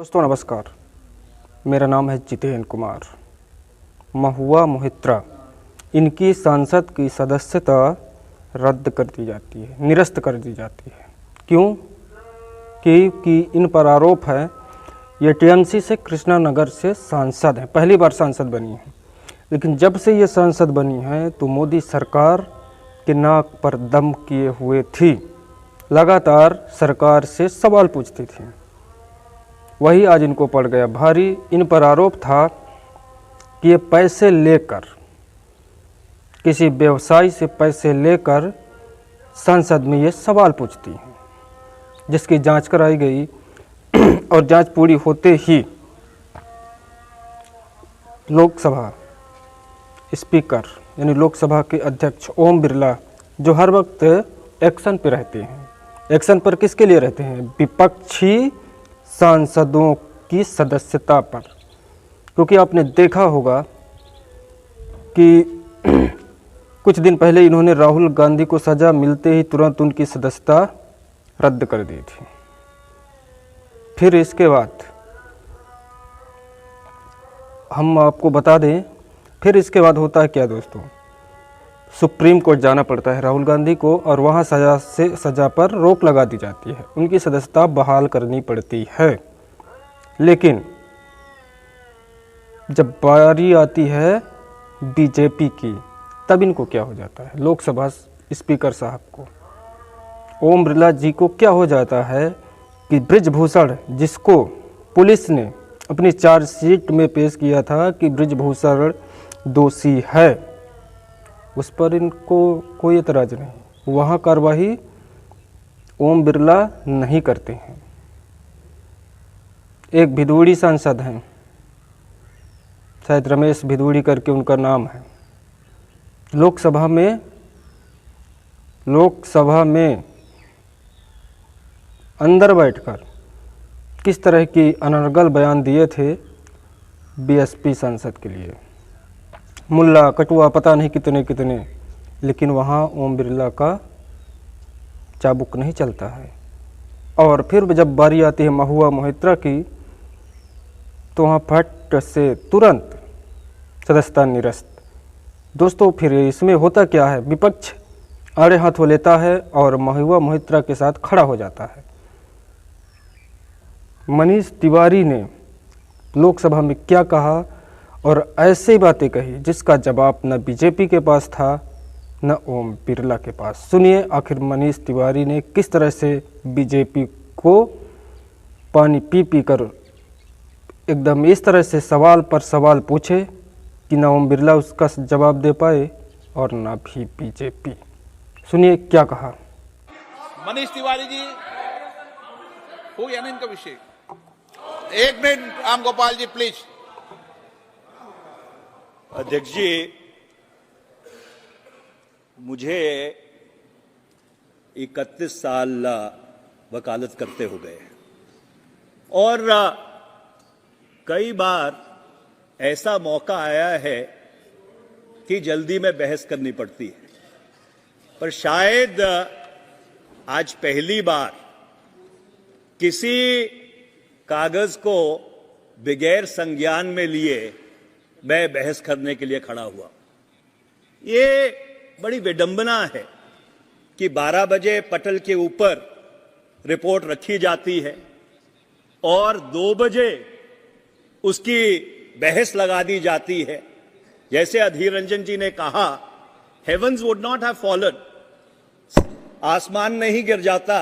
दोस्तों नमस्कार, मेरा नाम है जितेंद्र कुमार। महुआ मोहित्रा इनकी सांसद की सदस्यता रद्द कर दी जाती है, निरस्त कर दी जाती है। क्यों? क्योंकि इन पर आरोप है ये टीएमसी से कृष्णानगर से सांसद हैं, पहली बार सांसद बनी हैं। लेकिन जब से ये सांसद बनी हैं तो मोदी सरकार के नाक पर दम किए हुए थी, लगातार सरकार से सवाल पूछती थी। वही आज इनको पड़ गया भारी। इन पर आरोप था कि ये पैसे लेकर, किसी व्यवसायी से पैसे लेकर संसद में ये सवाल पूछती हैं, जिसकी जांच कराई गई और जांच पूरी होते ही लोकसभा स्पीकर यानी लोकसभा के अध्यक्ष ओम बिरला, जो हर वक्त एक्शन पे रहते हैं, एक्शन पर किसके लिए रहते हैं? विपक्षी सांसदों की सदस्यता पर। क्योंकि आपने देखा होगा कि कुछ दिन पहले इन्होंने राहुल गांधी को सज़ा मिलते ही तुरंत उनकी सदस्यता रद्द कर दी थी। फिर इसके बाद हम आपको बता दें, फिर इसके बाद होता है क्या दोस्तों? सुप्रीम कोर्ट जाना पड़ता है राहुल गांधी को और वहाँ सज़ा पर रोक लगा दी जाती है, उनकी सदस्यता बहाल करनी पड़ती है। लेकिन जब बारी आती है बीजेपी की, तब इनको क्या हो जाता है? लोकसभा स्पीकर साहब को, ओम बिरला जी को क्या हो जाता है कि बृजभूषण, जिसको पुलिस ने अपनी चार्जशीट में पेश किया था कि बृजभूषण दोषी है, उस पर इनको कोई एतराज़ नहीं। वहाँ कार्रवाई ओम बिरला नहीं करते हैं। एक भिदोड़ी सांसद हैं, शायद रमेश भिदोड़ी करके उनका नाम है, लोकसभा में अंदर बैठकर किस तरह की अनर्गल बयान दिए थे बीएसपी सांसद के लिए, मुल्ला कटुआ पता नहीं कितने, लेकिन वहाँ ओम बिरला का चाबुक नहीं चलता है। और फिर जब बारी आती है महुआ मोहित्रा की, तो वहाँ फट से तुरंत सदस्यता निरस्त। दोस्तों फिर इसमें होता क्या है? विपक्ष आड़े हाथों लेता है और महुआ मोहित्रा के साथ खड़ा हो जाता है। मनीष तिवारी ने लोकसभा में क्या कहा और ऐसी बातें कही जिसका जवाब न बीजेपी के पास था न ओम बिरला के पास। सुनिए आखिर मनीष तिवारी ने किस तरह से बीजेपी को पानी पी कर एकदम इस तरह से सवाल पर सवाल पूछे कि न ओम बिरला उसका जवाब दे पाए और न भी बीजेपी। सुनिए क्या कहा। मनीष तिवारी जी, हो गया ना इनका विषय? एक मिनट राम गोपाल जी प्लीज। अध्यक्ष जी, मुझे 31 साल वकालत करते हो गए और कई बार ऐसा मौका आया है कि जल्दी में बहस करनी पड़ती है, पर शायद आज पहली बार किसी कागज को बगैर संज्ञान में लिए मैं बहस करने के लिए खड़ा हुआ। ये बड़ी विडंबना है कि 12 बजे पटल के ऊपर रिपोर्ट रखी जाती है और 2 बजे उसकी बहस लगा दी जाती है। जैसे अधीर रंजन जी ने कहा, heavens would not have fallen, आसमान नहीं गिर जाता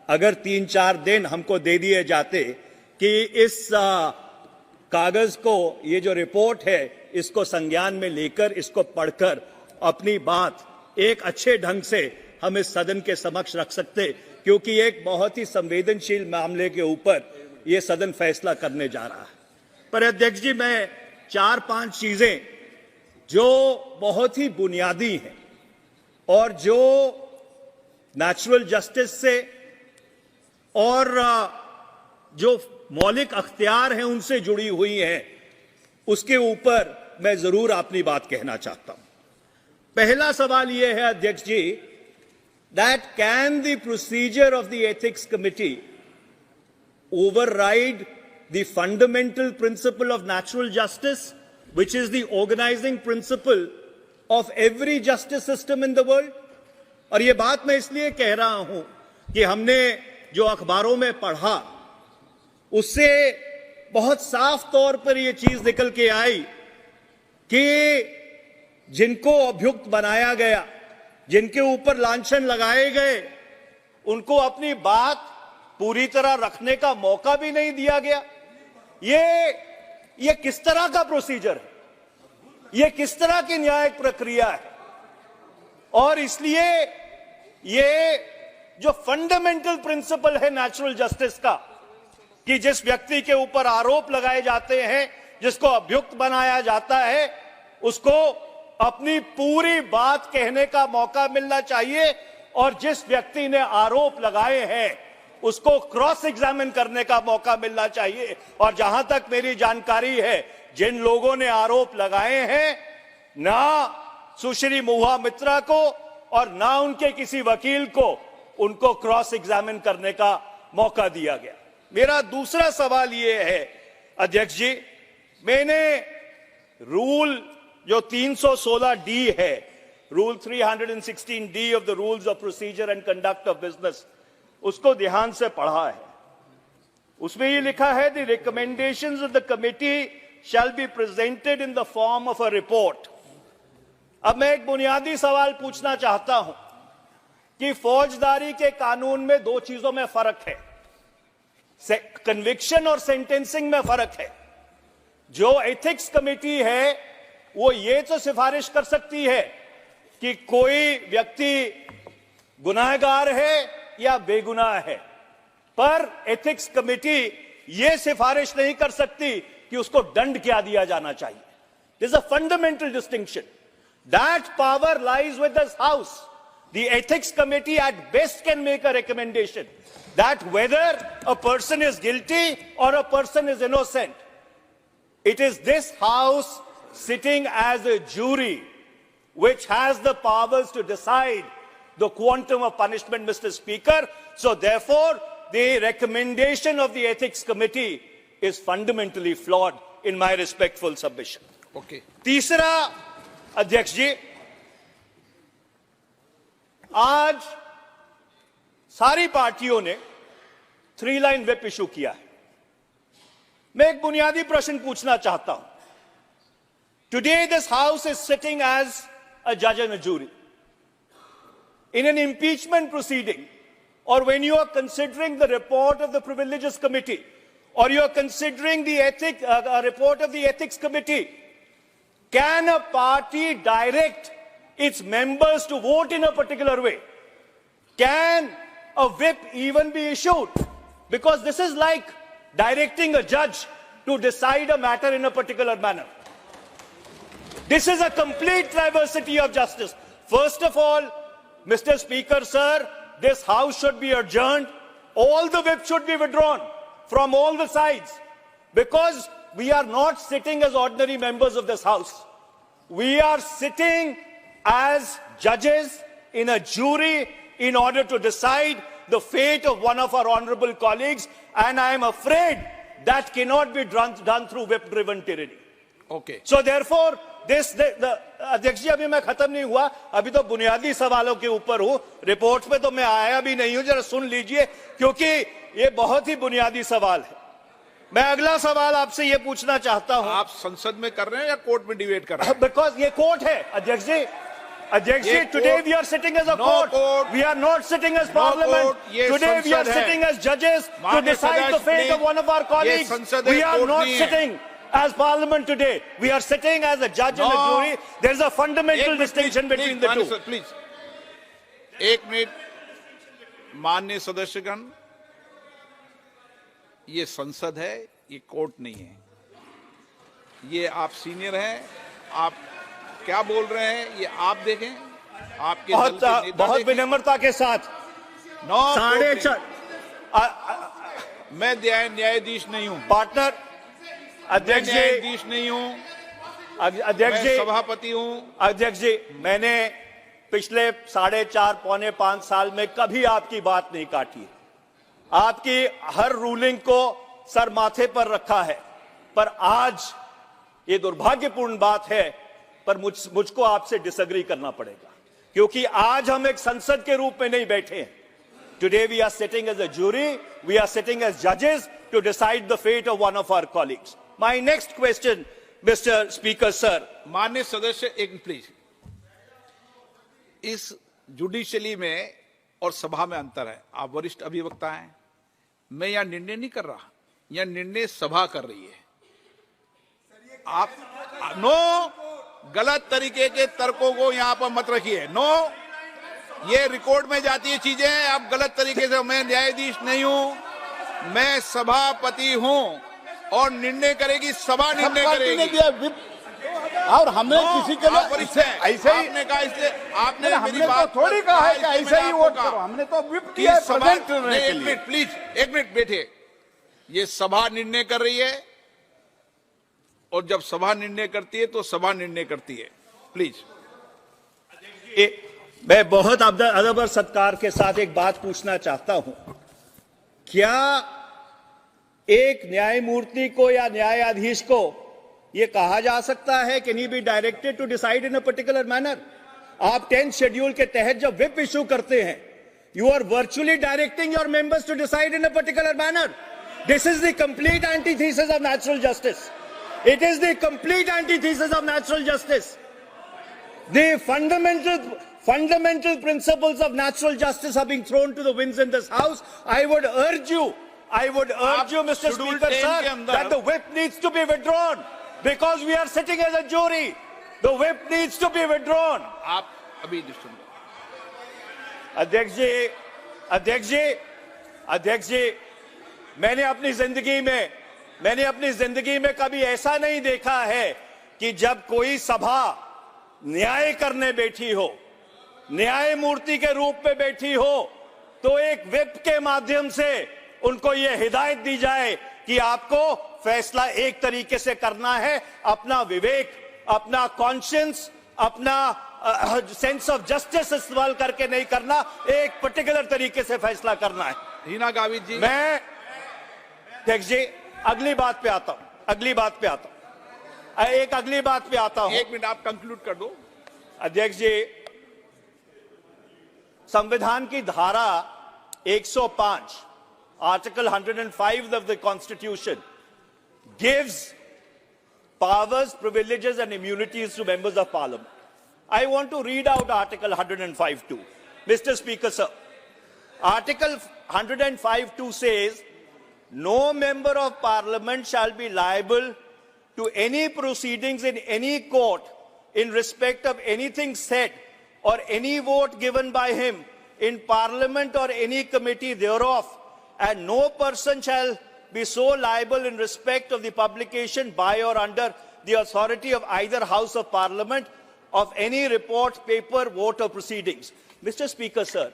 अगर 3-4 दिन हमको दे दिए जाते कि इस कागज को, ये जो रिपोर्ट है, इसको संज्ञान में लेकर इसको पढ़कर अपनी बात एक अच्छे ढंग से हम इस सदन के समक्ष रख सकते, क्योंकि एक बहुत ही संवेदनशील मामले के ऊपर ये सदन फैसला करने जा रहा है। पर अध्यक्ष जी, मैं 4-5 चीजें जो बहुत ही बुनियादी हैं और जो नेचुरल जस्टिस से और जो मौलिक अख्तियार हैं उनसे जुड़ी हुई हैं, उसके ऊपर मैं जरूर अपनी बात कहना चाहता हूं। पहला सवाल यह है अध्यक्ष जी, that can the procedure of the ethics committee override the fundamental principle of natural justice, which is the organizing principle of every justice system in the world. और ये बात मैं इसलिए कह रहा हूं कि हमने जो अखबारों में पढ़ा उससे बहुत साफ तौर पर यह चीज निकल के आई कि जिनको अभियुक्त बनाया गया, जिनके ऊपर लांछन लगाए गए, उनको अपनी बात पूरी तरह रखने का मौका भी नहीं दिया गया। ये किस तरह का प्रोसीजर है? ये किस तरह की न्यायिक प्रक्रिया है? और इसलिए ये जो फंडामेंटल प्रिंसिपल है नेचुरल जस्टिस का, कि जिस व्यक्ति के ऊपर आरोप लगाए जाते हैं, जिसको अभियुक्त बनाया जाता है, उसको अपनी पूरी बात कहने का मौका मिलना चाहिए, और जिस व्यक्ति ने आरोप लगाए हैं उसको क्रॉस एग्जामिन करने का मौका मिलना चाहिए। और जहां तक मेरी जानकारी है, जिन लोगों ने आरोप लगाए हैं, ना सुश्री महुआ मित्रा को और ना उनके किसी वकील को उनको क्रॉस एग्जामिन करने का मौका दिया गया। मेरा दूसरा सवाल यह है अध्यक्ष जी, मैंने रूल जो 316 डी है, rule 316 D of the rules of procedure and conduct of business, उसको ध्यान से पढ़ा है। उसमें ये लिखा है, the recommendations of the committee shall be presented in the form of a report. अब मैं एक बुनियादी सवाल पूछना चाहता हूं कि फौजदारी के कानून में दो चीजों में फर्क है, कन्विक्शन और सेंटेंसिंग में फर्क है। जो एथिक्स कमेटी है वो ये तो सिफारिश कर सकती है कि कोई व्यक्ति गुनाहगार है या बेगुनाह है, पर एथिक्स कमेटी यह सिफारिश नहीं कर सकती कि उसको दंड क्या दिया जाना चाहिए। This is a fundamental distinction. That power lies with this house. The ethics committee at best can make a recommendation that whether a person is guilty or a person is innocent. It is this house sitting as a jury which has the powers to decide the quantum of punishment, Mr. Speaker. So therefore, the recommendation of the ethics committee is fundamentally flawed in my respectful submission. Okay. तीसरा अध्यक्ष जी, आज सारी पार्टियों ने 3 line whip issue किया है। मैं एक बुनियादी प्रश्न पूछना चाहता हूं। Today this house is sitting as a जज and a jury in an impeachment proceeding, or when you are considering the report of the privileges committee, or you are considering the report of the ethics committee, can a party direct its members to vote in a particular way? Can a whip even be issued? Because this is like directing a judge to decide a matter in a particular manner. This is a complete diversity of justice. First of all, Mr. Speaker, sir, this house should be adjourned. All the whips should be withdrawn from all the sides, because we are not sitting as ordinary members of this house. We are sitting as judges in a jury in order to decide the fate of one of our honorable colleagues, and I am afraid that cannot be done through whip-driven tyranny. Okay. So therefore, अध्यक्ष जी, अभी मैं खत्म नहीं हुआ, अभी तो बुनियादी सवालों के ऊपर हूं, रिपोर्ट पे तो मैं आया भी नहीं हूं। जरा सुन लीजिए, क्योंकि ये बहुत ही बुनियादी सवाल है। मैं अगला सवाल आपसे ये पूछना चाहता हूं। आप संसद में कर रहे हैं या कोर्ट में डिबेट कर रहे हैं? बिकॉज ये कोर्ट है अध्यक्ष जी। अध्यक्ष जी, today we are sitting as a court, we are not sitting as parliament. Today we are sitting as जजेस to decide the fate of one of our colleagues. We are not sitting as parliament today. We are sitting as a judge and a jury. There is a fundamental distinction between the two. Sir, please. एक minute, माननीय सदस्यगण, ये संसद है, ये court नहीं है। ये आप सीनियर हैं, आप क्या बोल रहे हैं ये आप देखें। आपके बहुत विनम्रता के साथ 4:30 मैं न्यायाधीश नहीं हूं पार्टनर। अध्यक्ष जी, न्यायाधीश नहीं हूं, अध्यक्ष जी, सभापति हूं। अध्यक्ष जी, मैंने पिछले 4.5 पौने 5 साल में कभी आपकी बात नहीं काटी। आपकी हर रूलिंग को सर माथे पर रखा है। पर आज ये दुर्भाग्यपूर्ण बात है, पर मुझको आपसे डिसएग्री करना पड़ेगा, क्योंकि आज हम एक संसद के रूप में नहीं बैठे हैं। Today we are sitting as a jury, we are sitting as judges to decide the fate of one of our colleagues. My next question, Mr. Speaker, sir. माननीय सदस्य, एक प्लीज, इस जुडिशली में और सभा में अंतर है। आप वरिष्ठ अभिवक्ता हैं, मैं यहां निर्णय नहीं कर रहा, यहां निर्णय सभा कर रही है। आप नो, गलत तरीके के तर्कों को यहां पर मत रखिए। नो, ये रिकॉर्ड में जाती है चीजें, आप गलत तरीके से। मैं न्यायाधीश नहीं हूं, मैं सभापति हूं और निर्णय करेगी सभा, निर्णय करेगी। और हमने किसी के लिए ऐसे ही आपने कहा, इसलिए आपने हमने तो थोड़ी कहा है कि ऐसे ही वोट करो, हमने तो व्हिप किया है प्रेजेंट करने के लिए। एक मिनट प्लीज, एक मिनट बैठे। ये सभा निर्णय कर रही है और जब सभा निर्णय करती है तो सभा निर्णय करती है। प्लीज। मैं बहुत अदब और सत्कार के साथ एक बात पूछना चाहता हूं, क्या एक न्यायमूर्ति को या न्यायाधीश को यह कहा जा सकता है can he be directed to decide in a particular manner? आप 10th शेड्यूल के तहत जब व्हिप इशू करते हैं, you are virtually directing your members to decide in a particular manner. This is the complete antithesis of natural justice. It is the complete antithesis of natural justice. The fundamental principles of natural justice are being thrown to the winds in this house. I would urge you, Mr. Speaker, sir, that the whip needs to be withdrawn because we are sitting as a jury. The whip needs to be withdrawn. आप अभी सुन लो। अध्यक्ष जी, मैंने अपनी जिंदगी में कभी ऐसा नहीं देखा है कि जब कोई सभा न्याय करने बैठी हो, न्यायमूर्ति के रूप में बैठी हो, तो एक व्हिप के माध्यम से उनको यह हिदायत दी जाए कि आपको फैसला एक तरीके से करना है, अपना विवेक, अपना कॉन्शियंस, अपना सेंस ऑफ जस्टिस इस्तेमाल करके नहीं करना, एक पर्टिकुलर तरीके से फैसला करना है। हीना गावित जी, मैं अध्यक्ष जी अगली बात पे आता हूं, एक अगली बात पे आता हूं। एक मिनट, आप कंक्लूड कर दो। अध्यक्ष जी, संविधान की धारा 105, article 105 of the Constitution gives powers, privileges and immunities to members of Parliament. I want to read out Article 105(2). Mr. Speaker, sir, Article 105(2) says, no member of Parliament shall be liable to any proceedings in any court in respect of anything said or any vote given by him in Parliament or any committee thereof, and no person shall be so liable in respect of the publication by or under the authority of either House of Parliament of any report, paper, vote or proceedings. Mr. Speaker, sir,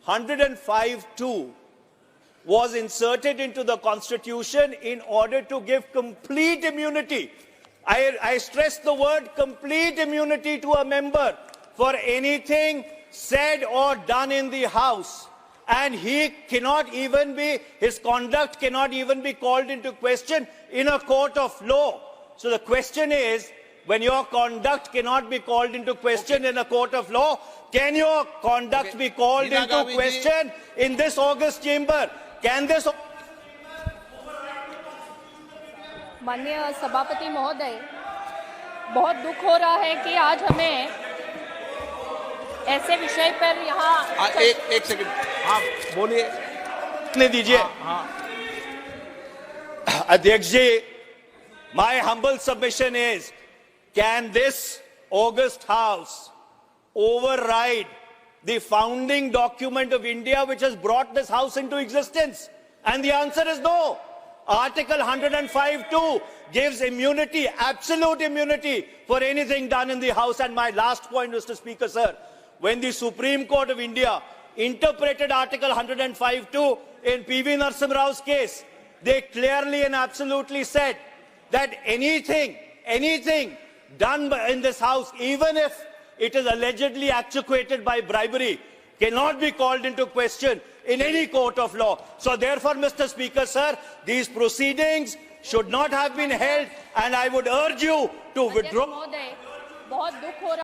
105(2) was inserted into the Constitution in order to give complete immunity. I stress the word complete immunity to a member for anything said or done in the House. And his conduct cannot even be called into question in a court of law. So the question is, when your conduct cannot be called into question in a court of law, can your conduct be called into question in this august chamber? Can this... माननीय सभापति महोदय, बहुत दुख हो रहा है कि आज हमें ऐसे विषय पर यहाँ एक सेकंड, हाँ बोलिए, ने दीजिए। अध्यक्ष जी, my humble submission is, can this august house override the founding document of India which has brought this house into existence? And the answer is no. Article 105(2) gives immunity, absolute immunity for anything done in the House. And my last point, Mr. Speaker, sir, when the Supreme Court of India interpreted Article 105(2) in P.V. Narasimha Rao's case, they clearly and absolutely said that anything done in this House, even if it is allegedly actuated by bribery, cannot be called into question in any court of law. So therefore, Mr. Speaker, sir, these proceedings should not have been held, and I would urge you to अध्यक्ष withdraw. महोदय, बहुत दुख हो रहा